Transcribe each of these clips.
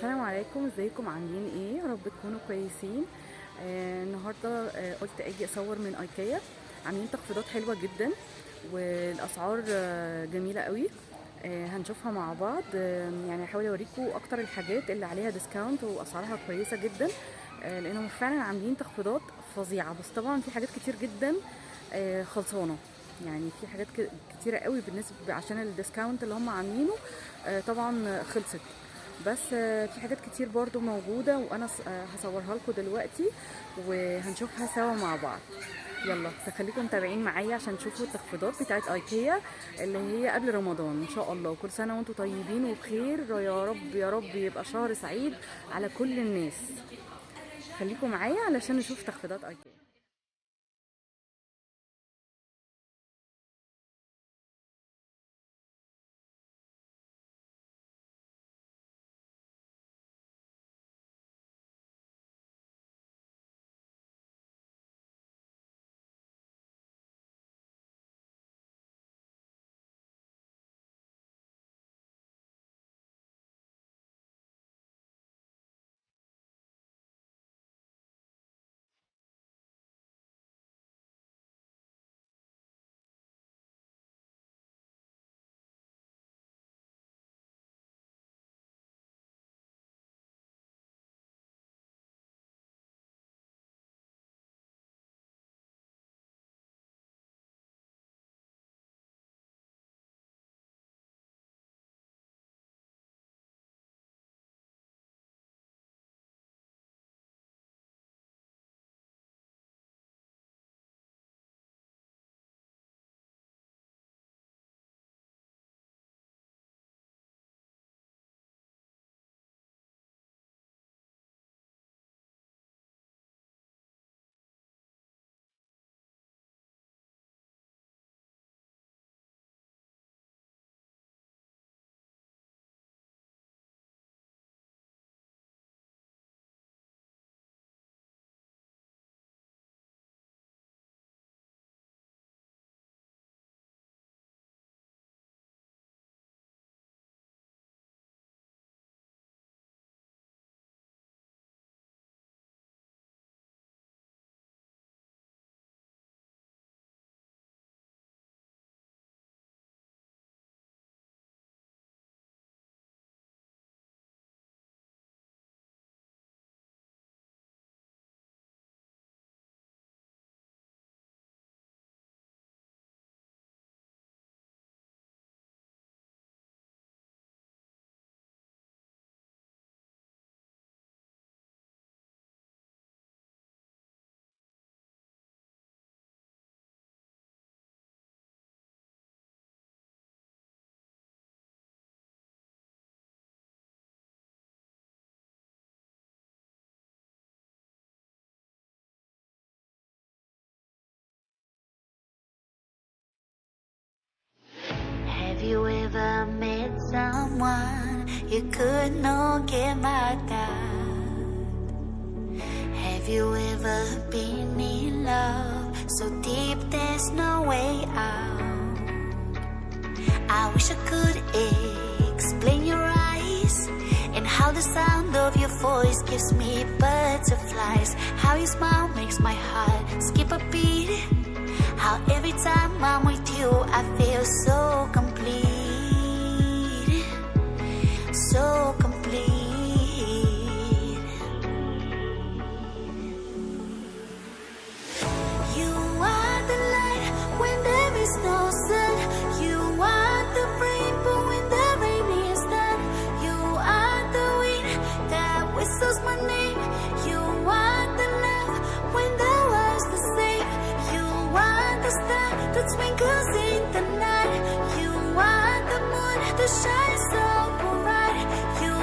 السلام عليكم، ازيكم عاملين ايه؟ يا رب تكونوا كويسين. النهارده قلت اجي اصور من ايكيا. عاملين تخفيضات حلوه جدا والاسعار جميله قوي. هنشوفها مع بعض. يعني هحاول اوريكم اكتر الحاجات اللي عليها ديسكاونت واسعارها كويسه جدا. لانهم فعلا عاملين تخفيضات فظيعه، بس طبعا في حاجات كتير جدا خلصانه. يعني في حاجات كتيره قوي بالنسبه عشان الديسكاونت اللي هم عاملينه طبعا خلصت. بس في حاجات كتير برضو موجودة، وانا هصورها لكم دلوقتي وهنشوفها سوا مع بعض. يلا تخليكم متابعين معايا عشان تشوفوا التخفيضات بتاعت ايكيا اللي هي قبل رمضان ان شاء الله. وكل سنة وانتم طيبين وبخير، يا رب يا رب يبقى شهر سعيد على كل الناس. خليكم معايا علشان نشوف تخفيضات ايكيا. Have you ever met someone you could not get mad at? Have you ever been in love so deep there's no way out? I wish I could explain your eyes and how the sound of your voice gives me butterflies. How your smile makes my heart skip a beat. How every time I'm with you I feel so complete, so complete. You are the light when there is no sun. You are the rainbow when the rain is done. You are the wind that whistles my name. You are the love when the world's the same. You are the star that twinkles in the night. You are the moon that shines so bright. You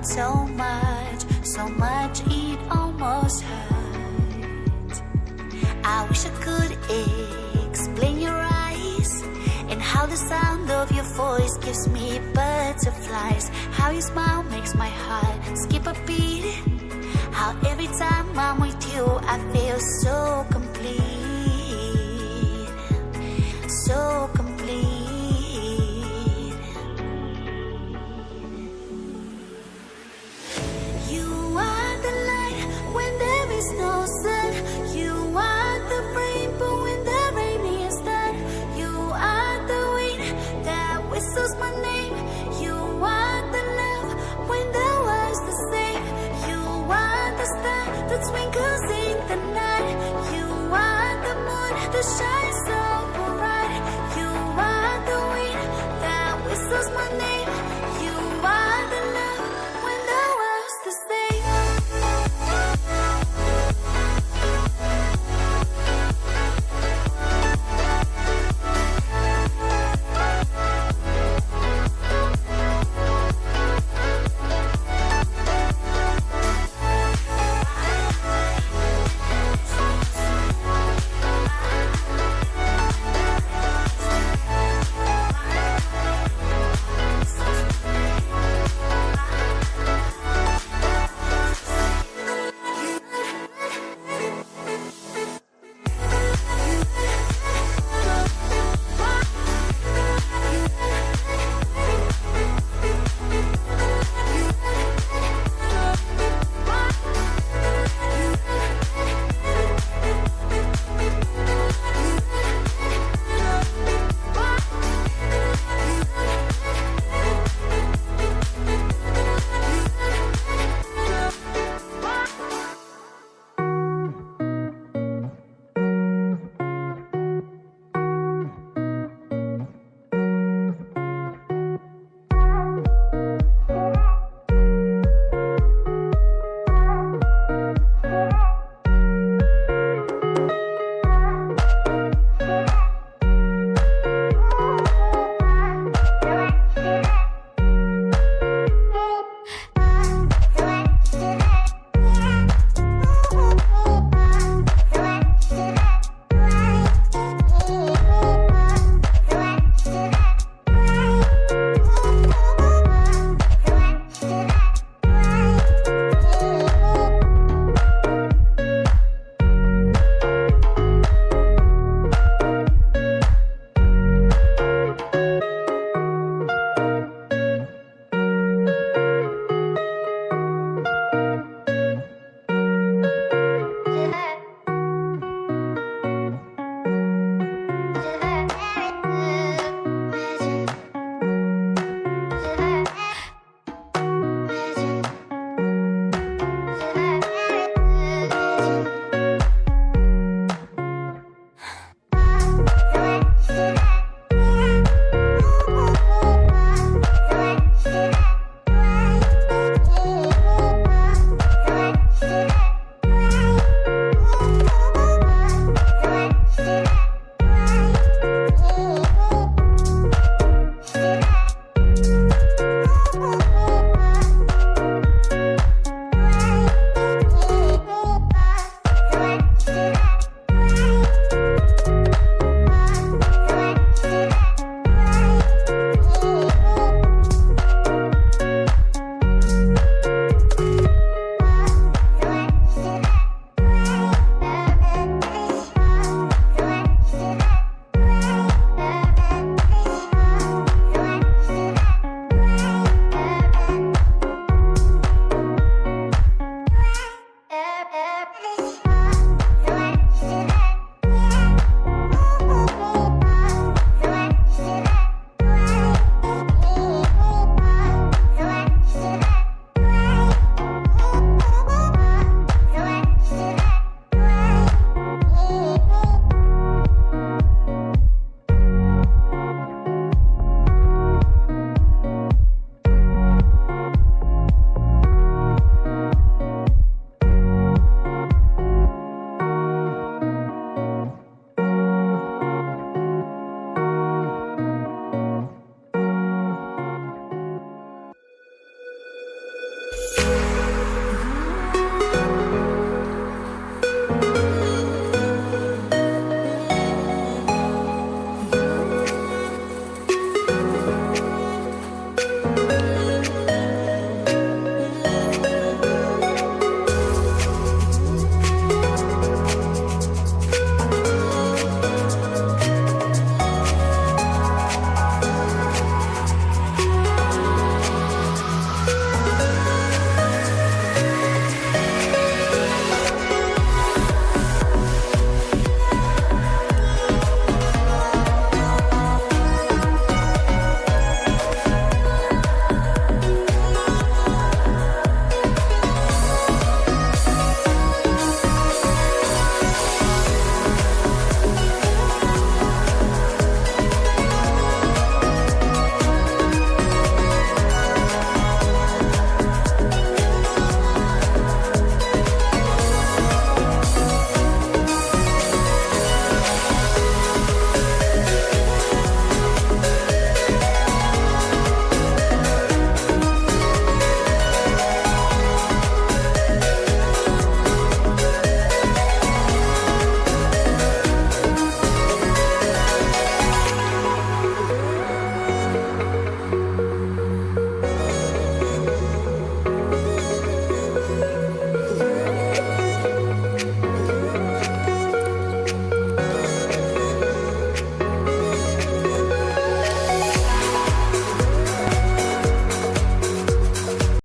so much it almost hurt. I wish I could explain your eyes and how the sound of your voice gives me butterflies. How your smile makes my heart skip a beat. How every time I'm with you I feel so complete, so complete.